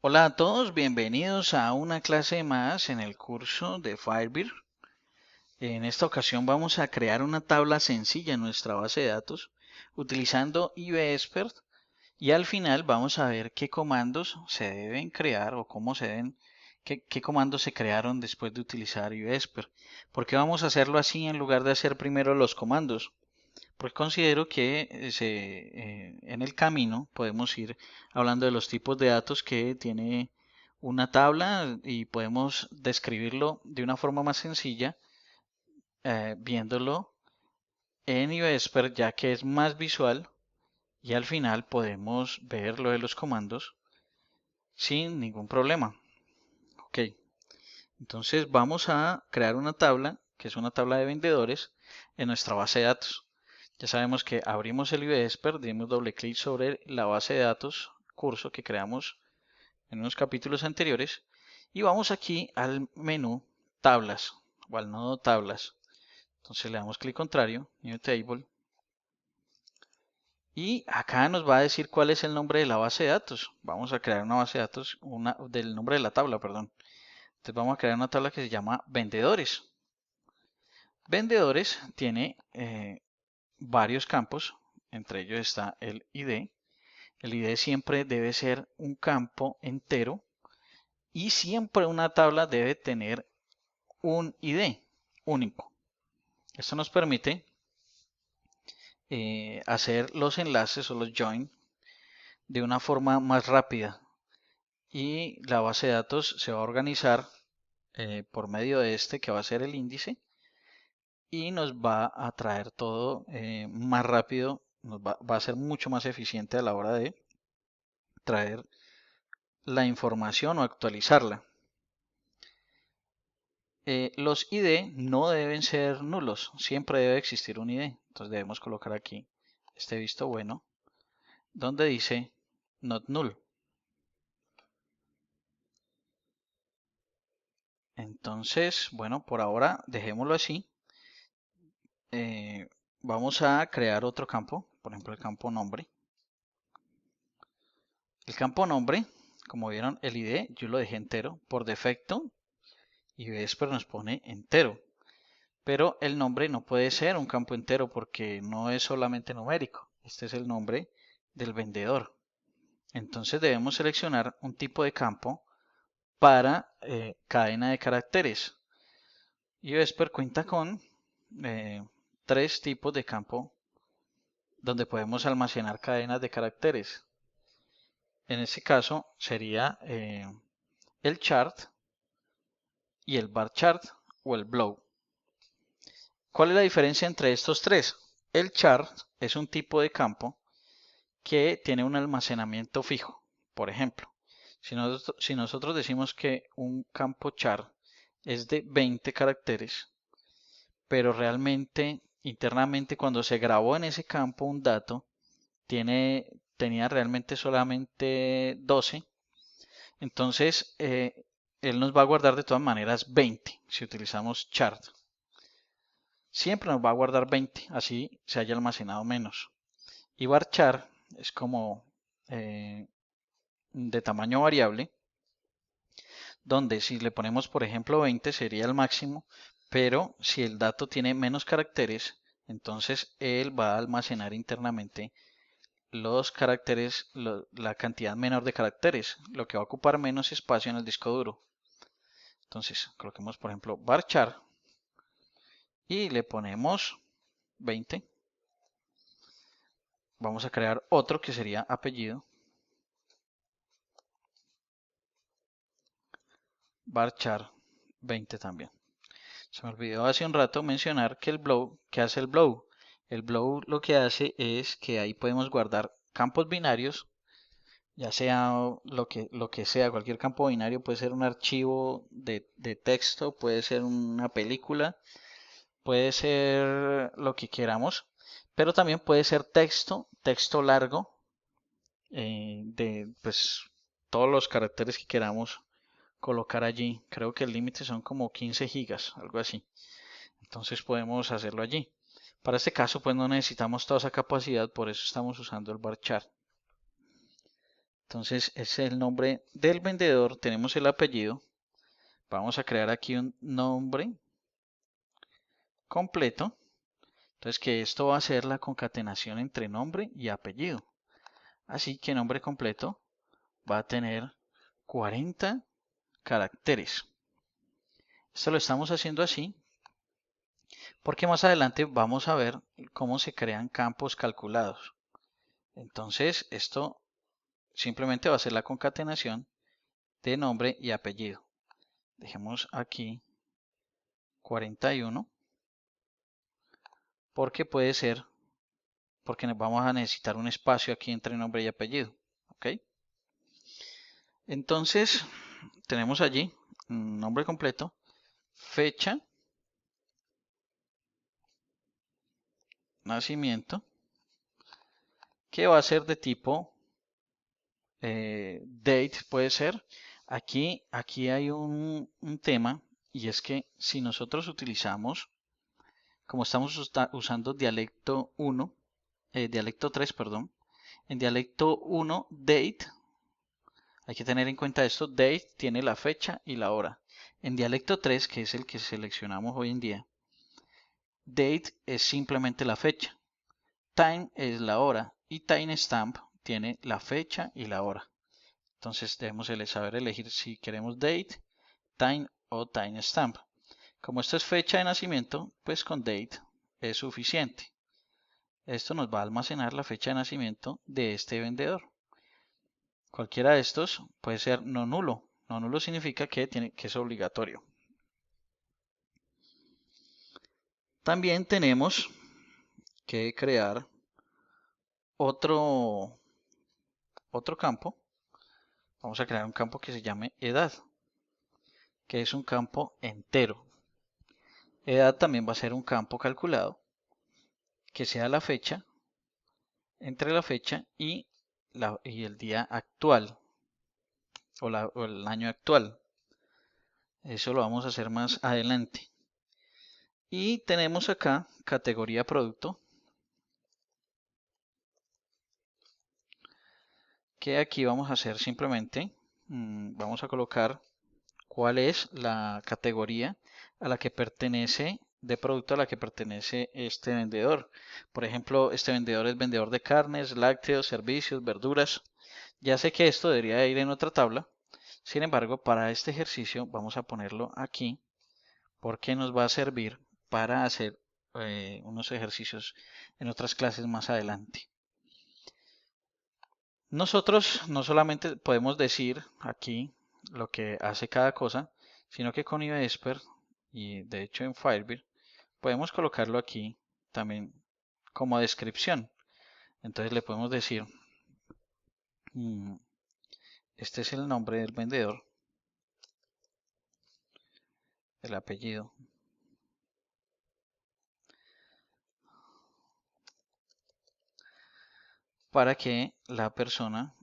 Hola a todos, bienvenidos a una clase más en el curso de Firebird. En esta ocasión vamos a crear una tabla sencilla en nuestra base de datos utilizando IBExpert y al final vamos a ver qué comandos se deben crear o cómo se deben, qué comandos se crearon después de utilizar IBExpert. ¿Por qué vamos a hacerlo así en lugar de hacer primero los comandos? Porque considero que en el camino podemos ir hablando de los tipos de datos que tiene una tabla y podemos describirlo de una forma más sencilla viéndolo en IOExpert ya que es más visual y al final podemos ver lo de los comandos sin ningún problema. Ok, entonces vamos a crear una tabla que es una tabla de vendedores en nuestra base de datos. Ya sabemos que abrimos el IBExpert, dimos doble clic sobre la base de datos curso que creamos en unos capítulos anteriores y vamos aquí al menú tablas o al nodo tablas. Entonces le damos clic contrario, New Table, y acá nos va a decir cuál es el nombre de la base de datos. Vamos a crear una base de datos, del nombre de la tabla, perdón. Entonces vamos a crear una tabla que se llama vendedores. Vendedores tiene varios campos, entre ellos está el ID. El ID siempre debe ser un campo entero y siempre una tabla debe tener un ID único. Esto nos permite hacer los enlaces o los join de una forma más rápida y la base de datos se va a organizar por medio de este que va a ser el índice y nos va a traer todo más rápido, va a ser mucho más eficiente a la hora de traer la información o actualizarla. Los ID no deben ser nulos, siempre debe existir un ID. Entonces debemos colocar aquí este visto bueno donde dice not null. Entonces, bueno, por ahora dejémoslo así. Vamos a crear otro campo, por ejemplo el campo nombre. El campo nombre, como vieron, el ID yo lo dejé entero. Por defecto, IBExpert nos pone entero. Pero el nombre no puede ser un campo entero porque no es solamente numérico. Este es el nombre del vendedor. Entonces debemos seleccionar un tipo de campo para cadena de caracteres. IBExpert cuenta con tres tipos de campo donde podemos almacenar cadenas de caracteres. En este caso sería el chart y el bar chart o el blow. ¿Cuál es la diferencia entre estos tres? El chart es un tipo de campo que tiene un almacenamiento fijo. Por ejemplo, si nosotros decimos que un campo char es de 20 caracteres, pero realmente internamente cuando se grabó en ese campo un dato, tenía realmente solamente 12, entonces él nos va a guardar de todas maneras 20 si utilizamos chart. Siempre nos va a guardar 20, así se haya almacenado menos. Y varchar es como de tamaño variable, donde si le ponemos por ejemplo 20 sería el máximo, pero si el dato tiene menos caracteres, entonces él va a almacenar internamente los caracteres, la cantidad menor de caracteres, lo que va a ocupar menos espacio en el disco duro. Entonces coloquemos por ejemplo varchar y le ponemos 20. Vamos a crear otro que sería apellido. Varchar 20 también. Se me olvidó hace un rato mencionar que el blow, ¿qué hace el blow? El blow lo que hace es que ahí podemos guardar campos binarios, ya sea lo que sea, cualquier campo binario, puede ser un archivo de texto, puede ser una película, puede ser lo que queramos, pero también puede ser texto, texto largo, de pues todos los caracteres que queramos colocar allí. Creo que el límite son como 15 gigas, algo así. Entonces podemos hacerlo allí. Para este caso, pues no necesitamos toda esa capacidad, por eso estamos usando el varchar. Entonces es el nombre del vendedor, tenemos el apellido. Vamos a crear aquí un nombre completo. Entonces que esto va a ser la concatenación entre nombre y apellido. Así que nombre completo va a tener 40 caracteres. Esto lo estamos haciendo así porque más adelante vamos a ver cómo se crean campos calculados. Entonces esto simplemente va a ser la concatenación de nombre y apellido. Dejemos aquí 41 porque puede ser, porque vamos a necesitar un espacio aquí entre nombre y apellido. ¿Ok? Entonces tenemos allí un nombre completo, fecha, nacimiento, que va a ser de tipo date, puede ser. Aquí hay un tema, y es que si nosotros utilizamos, como estamos usando dialecto 1, dialecto 3, perdón, en dialecto 1, date, hay que tener en cuenta esto, date tiene la fecha y la hora. En dialecto 3, que es el que seleccionamos hoy en día, date es simplemente la fecha, time es la hora y timestamp tiene la fecha y la hora. Entonces debemos saber elegir si queremos date, time o timestamp. Como esto es fecha de nacimiento, pues con date es suficiente. Esto nos va a almacenar la fecha de nacimiento de este vendedor. Cualquiera de estos puede ser no nulo. No nulo significa que es obligatorio. También tenemos que crear otro campo. Vamos a crear un campo que se llame edad, que es un campo entero. Edad también va a ser un campo calculado, que sea la fecha, entre la fecha y el día actual, o el año actual. Eso lo vamos a hacer más adelante. Y tenemos acá categoría producto, que aquí vamos a hacer simplemente, vamos a colocar cuál es la categoría a la que pertenece, de producto a la que pertenece este vendedor. Por ejemplo, este vendedor es vendedor de carnes, lácteos, servicios, verduras. Ya sé que esto debería ir en otra tabla. Sin embargo, para este ejercicio vamos a ponerlo aquí porque nos va a servir para hacer unos ejercicios en otras clases más adelante. Nosotros no solamente podemos decir aquí lo que hace cada cosa, sino que con IBESPER y de hecho en Firebird podemos colocarlo aquí también como descripción. Entonces le podemos decir, este es el nombre del vendedor, el apellido, para que la persona,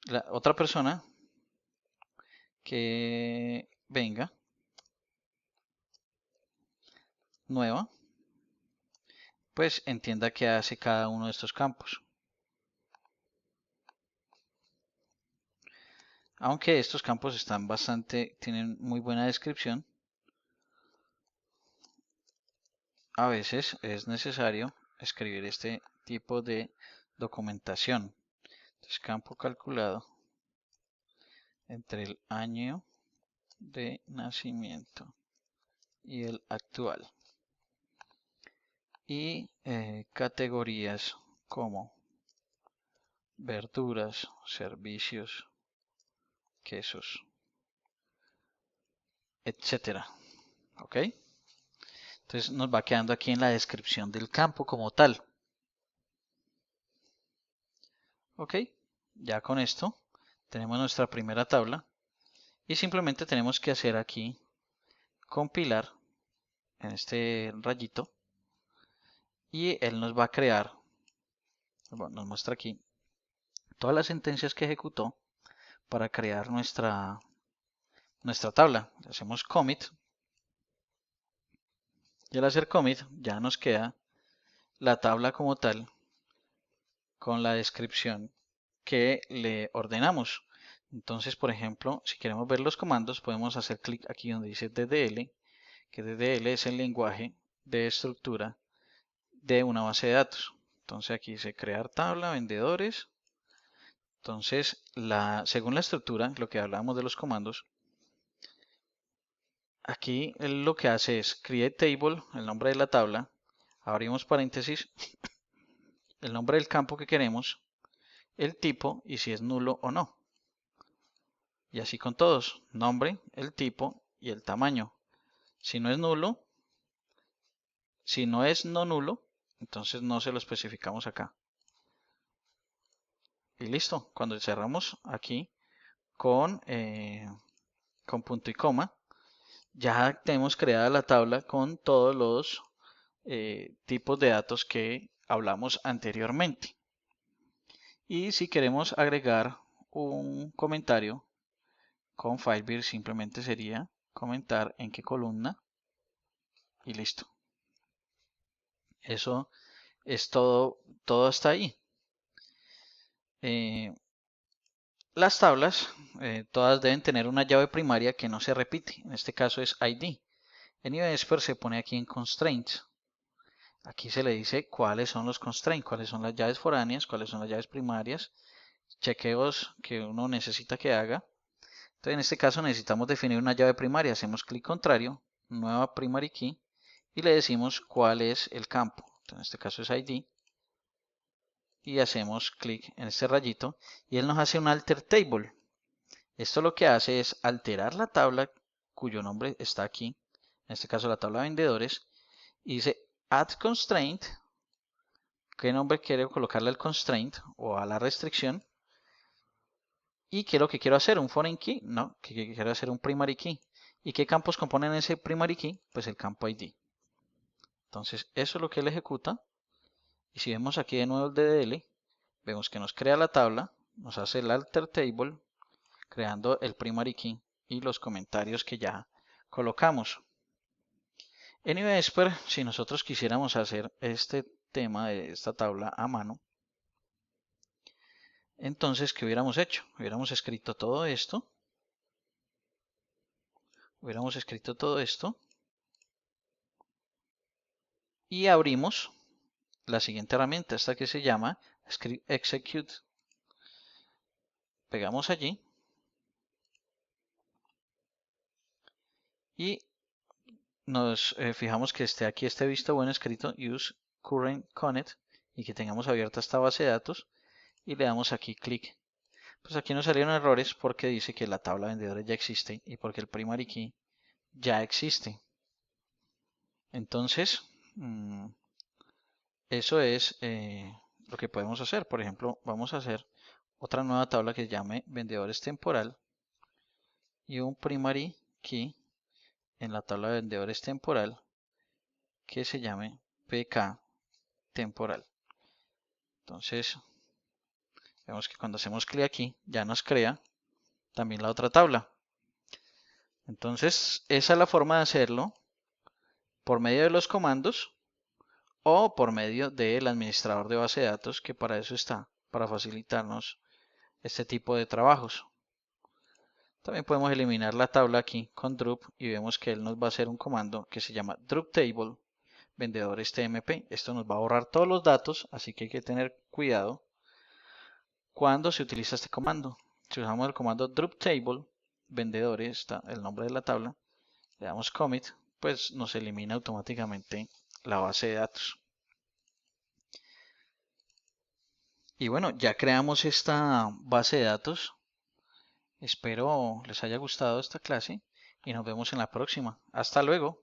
la otra persona que venga nueva, pues entienda qué hace cada uno de estos campos. Aunque estos campos están tienen muy buena descripción, a veces es necesario escribir este tipo de documentación. Entonces, campo calculado entre el año de nacimiento y el actual. Y categorías como verduras, servicios, quesos, etcétera. ¿Ok? Entonces nos va quedando aquí en la descripción del campo como tal. ¿Ok? Ya con esto tenemos nuestra primera tabla y simplemente tenemos que hacer aquí compilar en este rayito y él nos va a crear, bueno, nos muestra aquí todas las sentencias que ejecutó para crear nuestra tabla. Hacemos commit y al hacer commit ya nos queda la tabla como tal con la descripción que le ordenamos. Entonces, por ejemplo, si queremos ver los comandos, podemos hacer clic aquí donde dice DDL, que DDL es el lenguaje de estructura de una base de datos. Entonces aquí dice crear tabla, vendedores. Entonces, según la estructura, lo que hablábamos de los comandos, aquí él lo que hace es create table, el nombre de la tabla, abrimos paréntesis, el nombre del campo que queremos, el tipo y si es nulo o no. Y así con todos, nombre, el tipo y el tamaño. Si no es nulo, si no es no nulo, entonces no se lo especificamos acá. Y listo, cuando cerramos aquí con punto y coma, ya tenemos creada la tabla con todos los tipos de datos que hablamos anteriormente. Y si queremos agregar un comentario con Filebeard, simplemente sería comentar en qué columna y listo. Eso es todo, todo está ahí. Las tablas, todas deben tener una llave primaria que no se repite. En este caso es ID. En IBESPER se pone aquí en Constraints. Aquí se le dice cuáles son los constraints, cuáles son las llaves foráneas, cuáles son las llaves primarias, chequeos que uno necesita que haga. Entonces en este caso necesitamos definir una llave primaria. Hacemos clic contrario, nueva primary key y le decimos cuál es el campo. Entonces, en este caso es ID. Y hacemos clic en este rayito y él nos hace un alter table. Esto lo que hace es alterar la tabla cuyo nombre está aquí, en este caso la tabla de vendedores, y dice add constraint, qué nombre quiero colocarle al constraint o a la restricción, y qué es lo que quiero hacer, un foreign key, no, que quiero hacer un primary key. ¿Y qué campos componen ese primary key? Pues el campo ID. Entonces eso es lo que él ejecuta, y si vemos aquí de nuevo el DDL, vemos que nos crea la tabla, nos hace el alter table, creando el primary key y los comentarios que ya colocamos. En IBESPER, si nosotros quisiéramos hacer este tema de esta tabla a mano, entonces, ¿qué hubiéramos hecho? Hubiéramos escrito todo esto. Y abrimos la siguiente herramienta, esta que se llama Script Execute. Pegamos allí y nos fijamos que esté aquí este visto bueno escrito Use Current Connect y que tengamos abierta esta base de datos y le damos aquí clic. Pues aquí nos salieron errores porque dice que la tabla de vendedores ya existe y porque el primary key ya existe. Entonces, eso es lo que podemos hacer. Por ejemplo, vamos a hacer otra nueva tabla que se llame vendedores temporal y un primary key en la tabla de vendedores temporal que se llame pk temporal. Entonces, vemos que cuando hacemos clic aquí ya nos crea también la otra tabla. Entonces, esa es la forma de hacerlo por medio de los comandos o por medio del administrador de base de datos, que para eso está, para facilitarnos este tipo de trabajos. También podemos eliminar la tabla aquí con drup y vemos que él nos va a hacer un comando que se llama drup table vendedores tmp. Esto nos va a borrar todos los datos, así que hay que tener cuidado cuando se utiliza este comando. Si usamos el comando drup table vendedores, está el nombre de la tabla, le damos commit, pues nos elimina automáticamente la base de datos. Y bueno, ya creamos esta base de datos. Espero les haya gustado esta clase y nos vemos en la próxima. Hasta luego.